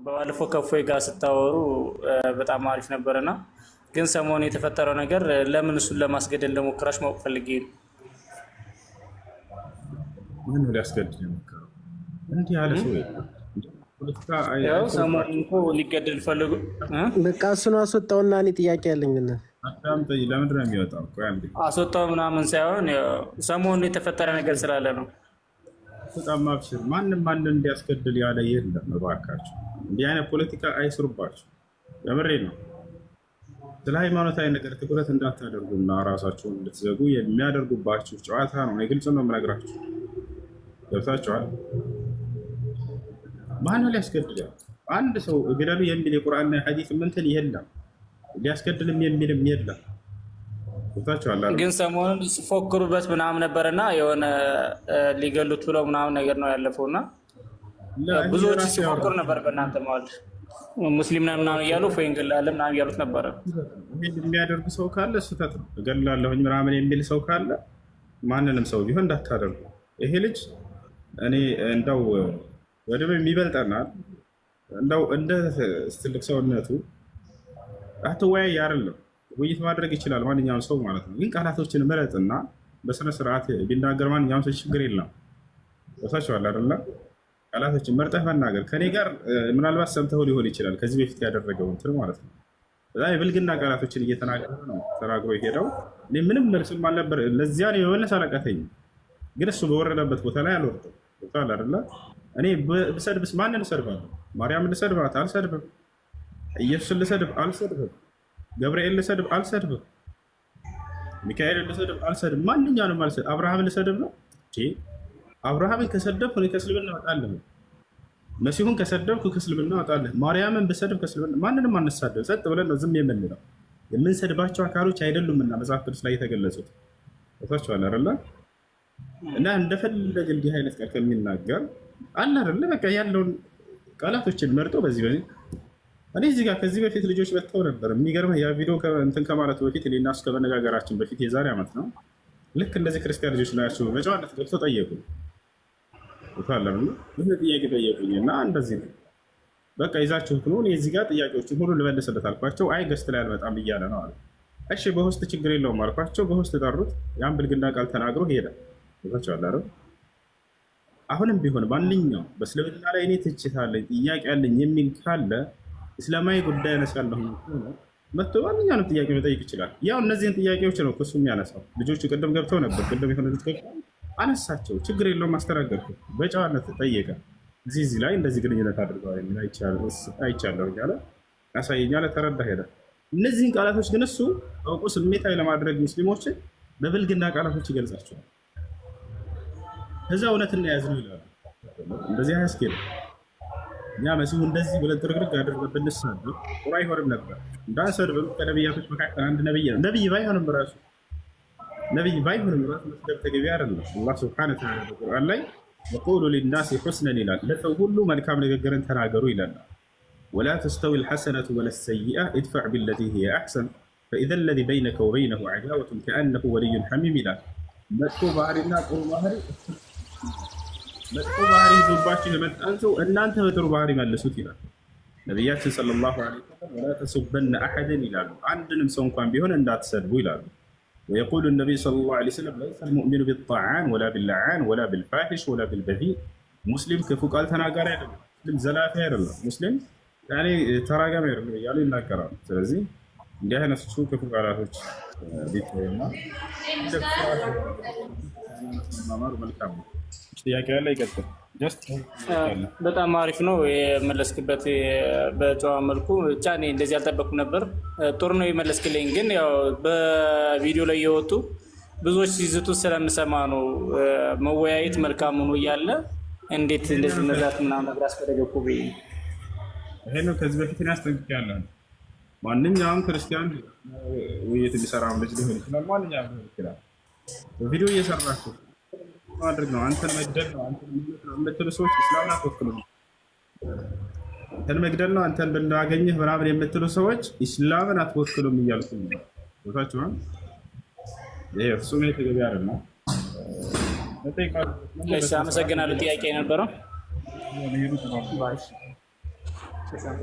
ባለፈው ከፎይ ጋር ስታወሩ በጣም አሪፍ ነበርና ግን ሰሞኑን የተፈጠረው ነገር ለምን እሱን ለማስገደል እንደሞከራች ማወቅ ፈልጌ ነው። ምን ሊያስገድል የሞከረው እንዲህ ያለ ሰው የለም። ያው ሰሞኑን እኮ ሊገደል ፈልጉ በቃ እሱን አስወጣውና እኔ ጥያቄ ያለኝ ምን አዳምጠኝ። ለምንድን ነው የሚወጣው? አስወጣው ምናምን ሳይሆን ሰሞኑን የተፈጠረ ነገር ስላለ ነው። በጣም አብሽር። ማንም እንዲያስገድል ያለ የለም። እባካችሁ እንዲህ አይነት ፖለቲካ አይስሩባችሁ። የምሬ ነው። ስለ ሃይማኖታዊ ነገር ትኩረት እንዳታደርጉና ራሳችሁን እንድትዘጉ የሚያደርጉባችሁ ጨዋታ ነው። ግልጽ ነው የምነግራችሁ። ገብታችኋል? ማን ሊያስገድል? አንድ ሰው ግደሉ የሚል የቁርአንና የሐዲስ እንትን የለም። ሊያስገድልም የሚልም የለም። ገብታችኋል? ግን ሰሞኑን ሲፎክሩበት ምናምን ነበርና የሆነ ሊገሉት ብለው ምናምን ነገር ነው ያለፈውና ብዙዎች ሲፎክሩ ነበር። በእናንተ ማለት ሙስሊም ነን ምናምን እያሉ ወይ እንገላለን ምናምን እያሉት ነበረ። የሚያደርግ ሰው ካለ ስህተት ነው። እገላለሁኝ ምናምን የሚል ሰው ካለ ማንንም ሰው ቢሆን እንዳታደርጉ። ይሄ ልጅ እኔ እንደው ወደ የሚበልጠናል እንደው እንደ ትልቅ ሰውነቱ አትወያይ አይደለም ውይይት ማድረግ ይችላል ማንኛውም ሰው ማለት ነው። ግን ቃላቶችን ምረጥና በስነ ስርዓት ቢናገር ማንኛውም ሰው ችግር የለም። ወሳቸዋል አይደለ? ቃላቶችን መርጠህ መናገር። ከኔ ጋር ምናልባት ሰምተው ሊሆን ይችላል ከዚህ በፊት ያደረገው እንትን ማለት ነው። በዛ የብልግና ቃላቶችን እየተናገረ ነው ተናግሮ የሄደው። እኔ ምንም መልስም አልነበር። ለዚያ ነው የመለስ አላቃተኝም። ግን እሱ በወረደበት ቦታ ላይ አልወርድም። ወጣል አይደለ? እኔ ብሰድብስ ማንን እሰድባለሁ? ማርያምን ልሰድባት አልሰድብም። ኢየሱስን ልሰድብ አልሰድብም። ገብርኤል ልሰድብ አልሰድብም። ሚካኤል ልሰድብ አልሰድብም። ማንኛውንም አልሰድብ። አብርሃምን ልሰድብ ነው? አብርሃምን ከሰደብኩ እኔ ከእስልምና እወጣለሁ። መሲሁን ከሰደብኩ ከእስልምና እወጣለሁ። ማርያምን ብሰድብ ከእስልምና ማንንም አንሳደብ። ጸጥ ብለን ነው ዝም የምንለው። የምንሰድባቸው አካሎች አይደሉምና መጽሐፍ ቅዱስ ላይ የተገለጹት ታችኋል አይደለ? እና እንደፈለገ እንዲህ አይነት ቃል ከሚናገር አለ አይደለ? በቃ ያለውን ቃላቶችን መርጦ በዚህ እኔ እዚህ ጋር ከዚህ በፊት ልጆች መጥተው ነበር። የሚገርምህ ያ ቪዲዮ እንትን ከማለቱ በፊት እኔና እሱ ከመነጋገራችን በፊት የዛሬ ዓመት ነው። ልክ እንደዚህ ክርስቲያን ልጆች ናቸው በጨዋነት ገብተው ጠየቁኝ። ይህ ጥያቄ ጠየቁኝ እና እንደዚህ ነው በቃ ይዛችሁት ነው። እኔ እዚህ ጋር ጥያቄዎችን ሁሉ ልመልስለት አልኳቸው። አይ ገስት ላይ አልመጣም እያለ ነው አለ። እሺ በውስጥ ችግር የለውም አልኳቸው። በውስጥ ጠሩት። ያን ብልግና ቃል ተናግሮ ሄደ። ቻለ አሁንም ቢሆን ማንኛውም በእስልምና ላይ እኔ ትችት አለኝ ጥያቄ አለኝ የሚል ካለ እስላማዊ ጉዳይ ያነሳለሁ መጥቶ ማንኛውንም ጥያቄ መጠየቅ ይችላል። ያው እነዚህን ጥያቄዎች ነው እሱ የሚያነሳው። ልጆቹ ቅድም ገብተው ነበር። ቅድም የሆነ ልጅ አነሳቸው። ችግር የለውም አስተናገድኩ። በጨዋነት ጠየቀ። እዚህ ላይ እንደዚህ ግንኙነት አድርገዋል የሚል አይቻለሁ እያለ ያሳየኛል። ተረዳ ሄደ። እነዚህን ቃላቶች ግን እሱ አውቆ ስሜታዊ ለማድረግ ሙስሊሞችን በብልግና ቃላቶች ይገልጻቸዋል። ከዛ እውነትና ያዝኑ ይላሉ። እንደዚህ አያስኬድም። እኛ መሲሁ እንደዚህ ብለን ጥርግርግ አድርገን ብንሰድብ ጥሩ አይሆንም ነበር። እንዳንሰድብም ከነቢያቶች መካከል አንድ ነቢይ ነው። ነቢይ ባይሆንም ራሱ መስደብ ተገቢ አይደለም። አላህ ሱብሓነሁ ወተዓላ በቁርአን ላይ ወቁሉ ሊናሲ ሑስነን ይላል። ለሰው ሁሉ መልካም ንግግርን ተናገሩ ይላል። ወላ ተስተዊ ልሐሰነቱ ወላ ሰይአ ኢድፈዕ ቢለቲ ሂየ አሕሰን ፈኢዘ ለዚ በይነከ ወበይነሁ ዐዳወቱን ከአነሁ ወልዩን ሐሚም ይላል። መጥፎ ባህሪና ጥሩ ባህሪ መጥፎ ባህሪ ይዞባችሁ የመጣን ሰው እናንተ በጥሩ ባህሪ መልሱት ይላል ነቢያችን ሰለላሁ ዐለይሂ ወሰለም። ወላ ተሱበነ አሐደን ይላሉ። አንድንም ሰው እንኳን ቢሆን እንዳትሰድቡ ይላሉ። ወየቁሉ ነቢዩ ሰለላሁ ዐለይሂ ወሰለም ለይሰ ልሙእሚኑ ቢጣዓን ወላ ቢልለዓን ወላ ቢልፋሒሽ ወላ ቢልበዚእ። ሙስሊም ክፉ ቃል ተናጋሪ አይደለም። ሙስሊም ዘላፊ አይደለም። ሙስሊም ተራጋሚ አይደለም እያሉ ይናገራሉ። ስለዚህ እንዲህ አይነት ክፉ ቃላቶች ቢተውና ማማር መልካም ነው። ጥያቄ ያለ ይቀጥል። በጣም አሪፍ ነው የመለስክበት በጨዋ መልኩ። ብቻ እኔ እንደዚህ አልጠበኩም ነበር። ጥሩ ነው የመለስክልኝ። ግን ያው በቪዲዮ ላይ የወጡ ብዙዎች ሲዝቱ ስለምሰማ ነው መወያየት መልካም ሆኖ እያለ እንዴት እንደዚህ መዛት ምናምን ነገር አስፈለገኩ ብዬ ይሄ ነው። ከዚህ በፊት ያስጠንቅቄያለሁ። ማንኛውም ክርስቲያን ውይይት የሚሰራም ልጅ ሊሆን ይችላል። ማንኛውም ሊሆን ይችላል። ቪዲዮ እየሰራችሁ ማድረግ ነው። አንተን መግደል ነው። አንተን የምትሉ ሰዎች እስላምን አትወክሉም። አንተን መግደል ነው። አንተን ብናገኝህ ምናምን የምትሉ ሰዎች እስላምን አትወክሉም እያልኩ ነው። ቦታችኋል። ይሄ ፍጹም የተገቢ አይደለም። አመሰግናለሁ። ጥያቄ የነበረው ተሻለ